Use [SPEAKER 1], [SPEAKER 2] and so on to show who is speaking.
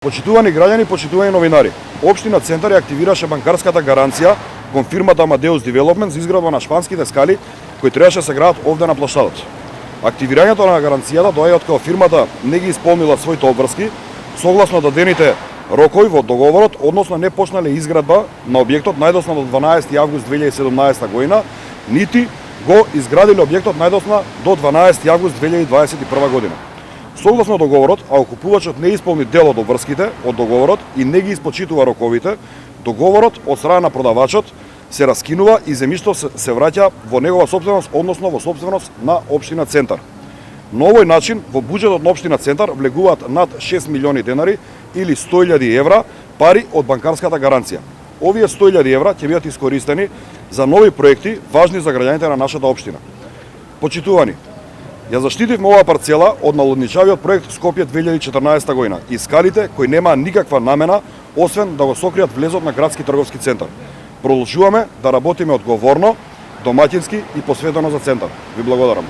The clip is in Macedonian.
[SPEAKER 1] Почитувани граѓани, почитувани новинари, Општина Центар ја активираше банкарската гаранција кон фирмата Amadeus Development за изградба на шпанските скали кои требаше да се градат овде на площадот. Активирањето на гаранцијата доаѓа од кога фирмата не ги исполнила своите обврски согласно дадените рокови во договорот, односно не почнале изградба на објектот најдосно до 12 август 2017 година, нити го изградиле објектот најдосно до 12 август 2021 година. Согласно договорот, ако купувачот не исполни дел од обврските од договорот и не ги испочитува роковите, договорот од страна на продавачот се раскинува и земјиштето се враќа во негова сопственост, односно во сопственост на Општина Центар. На овој начин, во буџетот на Општина Центар влегуваат над 6 милиони денари или 100.000 евра пари од банкарската гаранција. Овие 100.000 евра ќе бидат искористени за нови проекти важни за граѓаните на нашата општина. Почитувани, ја заштитивме оваа парцела од налудничавиот проект Скопје 2014 година и скалите кои немаа никаква намена освен да го сокријат влезот на градски трговски центар. Продолжуваме да работиме одговорно, домаќински и посветено за центар. Ви благодарам.